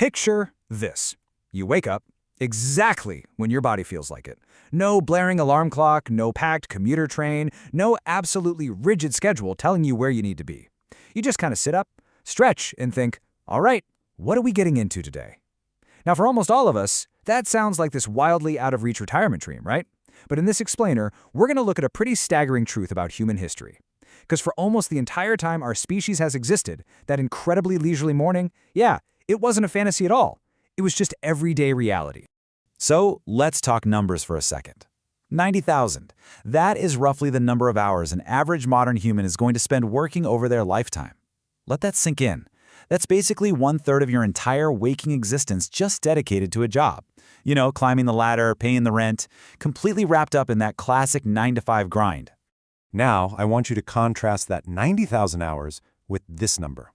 Picture this. You wake up exactly when your body feels like it. No blaring alarm clock, no packed commuter train, no absolutely rigid schedule telling you where you need to be. You just kind of sit up, stretch, and think, all right, what are we getting into today? Now, for almost all of us, that sounds like this wildly out-of-reach retirement dream, right? But in this explainer, we're going to look at a pretty staggering truth about human history. Because for almost the entire time our species has existed, that incredibly leisurely morning, yeah, it wasn't a fantasy at all. It was just everyday reality. So let's talk numbers for a second. 90,000. That is roughly the number of hours an average modern human is going to spend working over their lifetime. Let that sink in. That's basically 1/3 of your entire waking existence just dedicated to a job. You know, climbing the ladder, paying the rent, completely wrapped up in that classic 9-to-5 grind. Now, I want you to contrast that 90,000 hours with this number,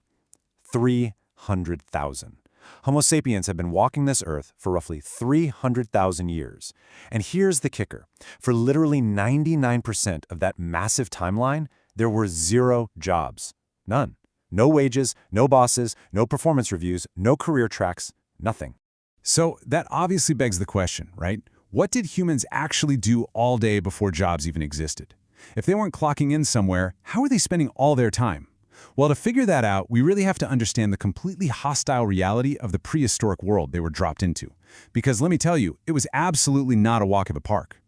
300,000. Homo sapiens have been walking this earth for roughly 300,000 years. And here's the kicker. For literally 99% of that massive timeline, there were 0 jobs. None. No wages, no bosses, no performance reviews, no career tracks, nothing. So that obviously begs the question, right? What did humans actually do all day before jobs even existed? If they weren't clocking in somewhere, how were they spending all their time? Well, to figure that out, we really have to understand the completely hostile reality of the prehistoric world they were dropped into. Because let me tell you, it was absolutely not a walk in the park.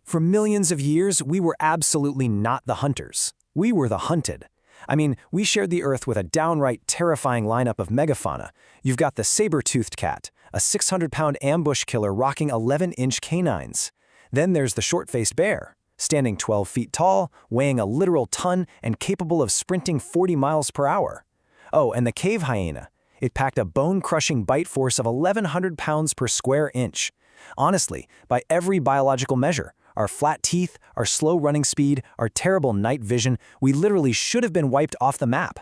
For millions of years, we were absolutely not the hunters. We were the hunted. I mean, we shared the earth with a downright terrifying lineup of megafauna. You've got the saber-toothed cat, a 600-pound ambush killer rocking 11-inch canines. Then there's the short-faced bear, standing 12 feet tall, weighing a literal ton, and capable of sprinting 40 miles per hour. Oh, and the cave hyena. It packed a bone-crushing bite force of 1,100 pounds per square inch. Honestly, by every biological measure, our flat teeth, our slow running speed, our terrible night vision, we literally should have been wiped off the map.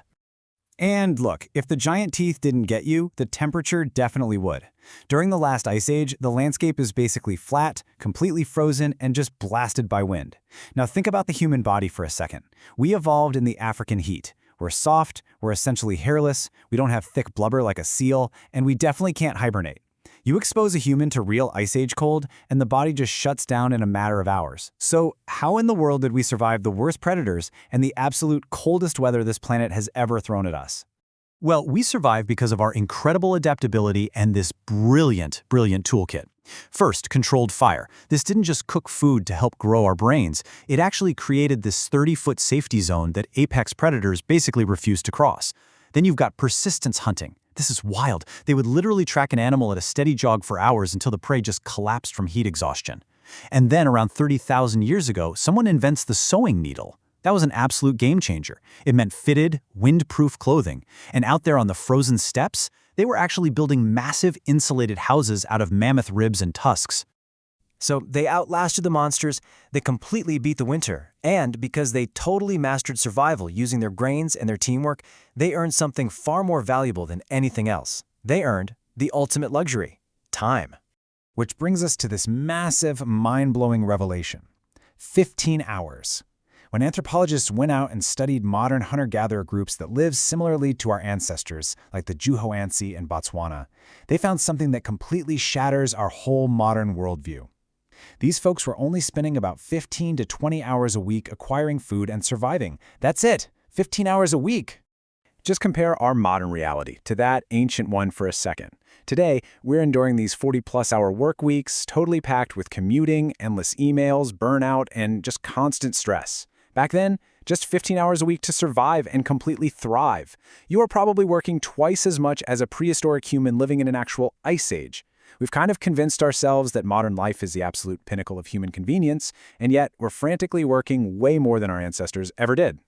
And look, if the giant teeth didn't get you, the temperature definitely would. During the last ice age, the landscape is basically flat, completely frozen, and just blasted by wind. Now think about the human body for a second. We evolved in the African heat. We're soft, we're essentially hairless, we don't have thick blubber like a seal, and we definitely can't hibernate. You expose a human to real ice age cold, and the body just shuts down in a matter of hours. So how in the world did we survive the worst predators and the absolute coldest weather this planet has ever thrown at us? Well, we survived because of our incredible adaptability and this brilliant toolkit. First, controlled fire. This didn't just cook food to help grow our brains. It actually created this 30-foot safety zone that apex predators basically refused to cross. Then you've got persistence hunting. This is wild. They would literally track an animal at a steady jog for hours until the prey just collapsed from heat exhaustion. And then around 30,000 years ago, someone invents the sewing needle. That was an absolute game changer. It meant fitted, wind-proof clothing. And out there on the frozen steppes, they were actually building massive insulated houses out of mammoth ribs and tusks. So they outlasted the monsters, they completely beat the winter, and because they totally mastered survival using their brains and their teamwork, they earned something far more valuable than anything else. They earned the ultimate luxury, time. Which brings us to this massive, mind-blowing revelation. 15 hours. When anthropologists went out and studied modern hunter-gatherer groups that live similarly to our ancestors, like the Juhoansi in Botswana, they found something that completely shatters our whole modern worldview. These folks were only spending about 15 to 20 hours a week acquiring food and surviving. That's it, 15 hours a week. Just compare our modern reality to that ancient one for a second. Today, we're enduring these 40-plus hour work weeks, totally packed with commuting, endless emails, burnout, and just constant stress. Back then, just 15 hours a week to survive and completely thrive. You are probably working twice as much as a prehistoric human living in an actual ice age. We've kind of convinced ourselves that modern life is the absolute pinnacle of human convenience, and yet we're frantically working way more than our ancestors ever did.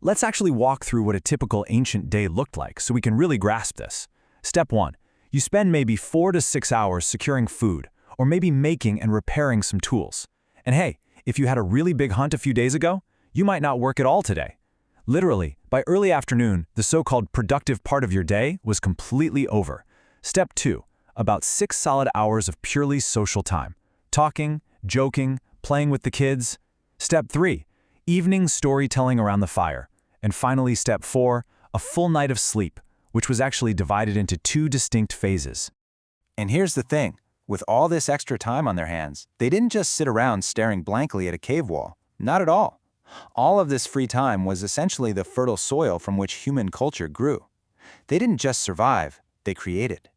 Let's actually walk through what a typical ancient day looked like so we can really grasp this. Step 1. You spend maybe 4 to 6 hours securing food, or maybe making and repairing some tools. And hey, if you had a really big hunt a few days ago, you might not work at all today. Literally, by early afternoon, the so-called productive part of your day was completely over. Step 2. About 6 solid hours of purely social time. Talking, joking, playing with the kids. Step 3. Evening storytelling around the fire. And finally, step 4. A full night of sleep, which was actually divided into 2 distinct phases. And here's the thing. With all this extra time on their hands, they didn't just sit around staring blankly at a cave wall. Not at all. All of this free time was essentially the fertile soil from which human culture grew. They didn't just survive, they created.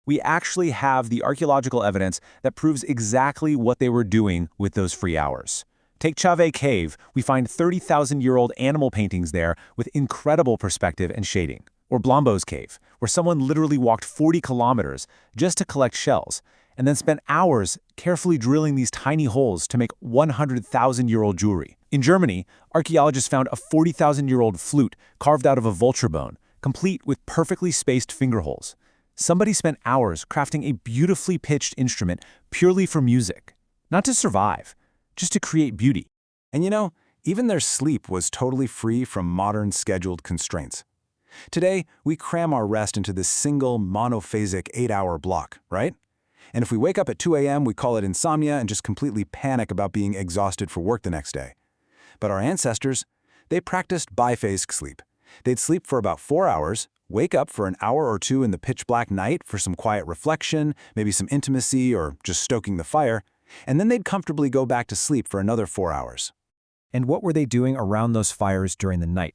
We actually have the archaeological evidence that proves exactly what they were doing with those free hours. Take Chave Cave, we find 30,000-year-old animal paintings there with incredible perspective and shading. Or Blombo's Cave, where someone literally walked 40 kilometers just to collect shells, and then spent hours carefully drilling these tiny holes to make 100,000-year-old jewelry. In Germany, archaeologists found a 40,000-year-old flute carved out of a vulture bone, complete with perfectly spaced finger holes. Somebody spent hours crafting a beautifully pitched instrument purely for music. Not to survive, just to create beauty. And you know, even their sleep was totally free from modern scheduled constraints. Today, we cram our rest into this single monophasic 8-hour block, right? And if we wake up at 2 a.m., we call it insomnia and just completely panic about being exhausted for work the next day. But our ancestors, they practiced biphasic sleep. They'd sleep for about 4 hours, wake up for an hour or two in the pitch-black night for some quiet reflection, maybe some intimacy or just stoking the fire, and then they'd comfortably go back to sleep for another 4 hours. And what were they doing around those fires during the night?